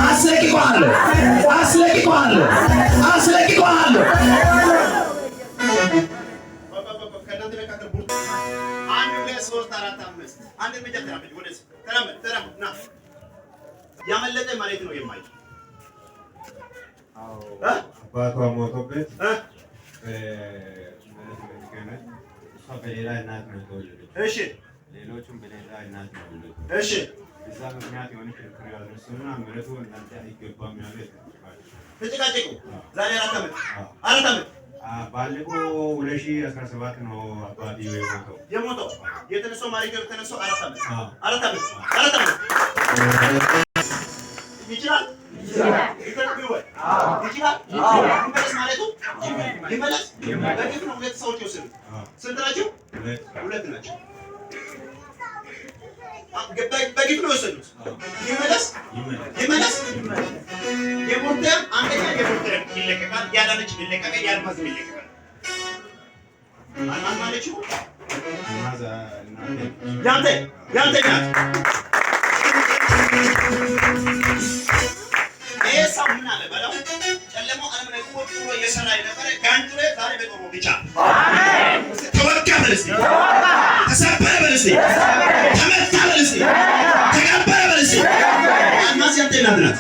አስለቅቀዋለሁ አስለቅቀዋለሁ አስለቅቀዋለሁ ከእናንተ መካከል ቡርቱ አንድ ሁለት ሶስት አራት አምስት አንድ እርምጃ ተራመድ ወደዚህ ተራመድ ና ያመለጠ ማለት ነው የማይ አባቷ ሞቶበት በሌላ እናት ነው የተወለደው። እሺ ሌሎቹም በሌላ እናት ነው የተወለዱት። እሺ እዛ ምክንያት የሆነ ክርክር ያለ እሱና ምረቱ እናንተ አይገባም ያለ ተጨቃጨቁ። ዛሬ አራት ዓመት ባለፈው 2017 ነው አባቴ የሞተው የተነሳው ማለት ነው። ተነሳው አራት ዓመት ይችላል ይመለስ ማለቱ ይመለስ በግፍ ነው። ሁለት ሰዎች ወሰዱ። ስንት ናቸው? ሁለት ናቸው። በግፍ ነው የወሰዱት። ይመለስ የሞተም አንደኛ የሞተም ይለቀቃል፣ ያዳነች ይለቀቃል፣ ያልማዝ ይለቀቃል። አልማዝ ማለችው ያንተ ናት። ሰው ምን አለ በለው ጨለማው ዓለም ላይ ቁጭ ብሎ እየሰራ የነበረ ጋንጁ ላይ ዛሬ በጦሩ ብቻ ተወጋ በል እስኪ፣ ተሰበረ በል እስኪ፣ ተመታ በል እስኪ፣ ተቀበረ በል እስኪ። አልማዝ ያንተ እናት ናት።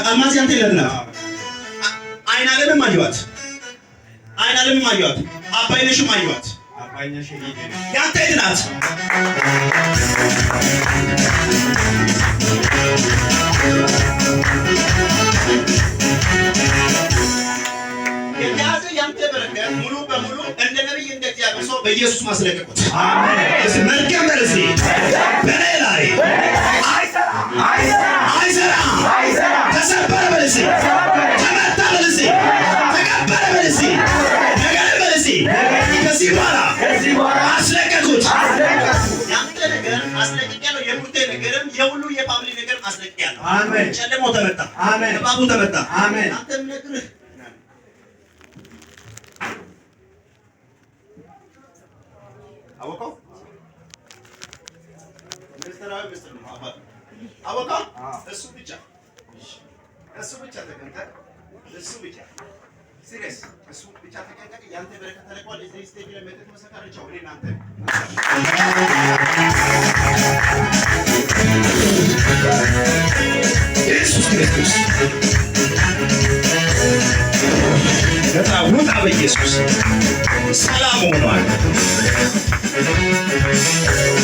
አልማዝ ያንተ እናት ናት። አይን ዓለምም አየኋት፣ አባይነሽም አየኋት። ያንተ ናት። የተያዘ ያንተ በረከት ሙሉ በሙሉ እንደ ነብይ እንደ እግዚአብሔር ሰው በኢየሱስ ማስለቀቁት። አሜን። እሺ መልካም መልሲ በኔ ላይ አይሰራም። ተሰበረ መልሲ፣ ተመታ መልሲ፣ ተቀበረ መልሲ፣ ነገር መልሲ። ከዚህ በኋላ አስለቀቁት። ያንተ ነገር አስለቅቄያለሁ። የሙርቴ ነገርም የሁሉ የፋሚሊ ነገር አስለቅቄያለሁ። አሜን። ጨለማው ተመታ፣ አሜን። እባቡ ተመታ፣ አሜን። አንተም ነግርህ አወቀው ሚስተራዊ ሚስተር ነው አባት አወቀው። እሱ ብቻ ተቀንቀቅ፣ እሱ ብቻ ሲሪየስ፣ እሱ ብቻ ተቀንቀቅ። ያንተ በረከት ተለቋል። እዚህ ስቴጅ ላይ መጥተህ መሰካረቻው እኔ እናንተ ኢየሱስ ክርስቶስ ውጣ በኢየሱስ ሰላም ሆኗል።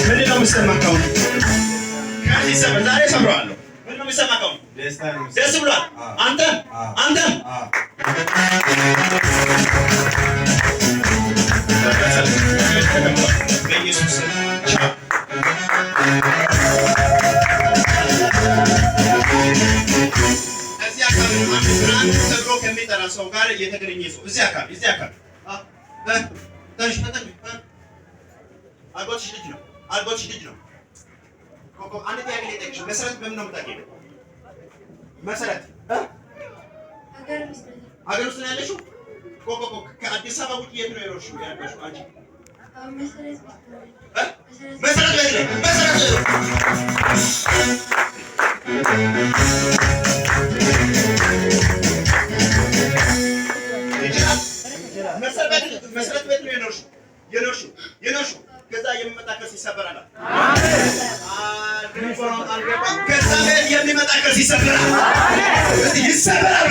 ምንድን ነው የምትሰማው? ከዚህ ሰብር ዛሬ ሰብረዋለሁ። ምንድን ነው የምትሰማው? ደስ ብሏል። አንተም በኢየሱስ ተብሎ ከሚጠራ ሰው ጋር እየተገናኘ ሰው እዚህ አካባቢ ትንሽ አጎትሽ ልጅ ነው። አንድ ጥያቄ ልጠይቅሽ። መሰረት በምን ነው የምታውቂው? መሰረት ሀገር ውስጥ ነው ያለሽው? ከአዲስ አበባ ውጭ የት ነው የኖርሽው ያለሽው አንቺ? መሰረት መሰረት ቤት ነው የኖርሽው። ከዛ የሚመጣ ከርስ ይሰበራል። ከዛ ቤት የሚመጣ ከርስ ይሰበራል።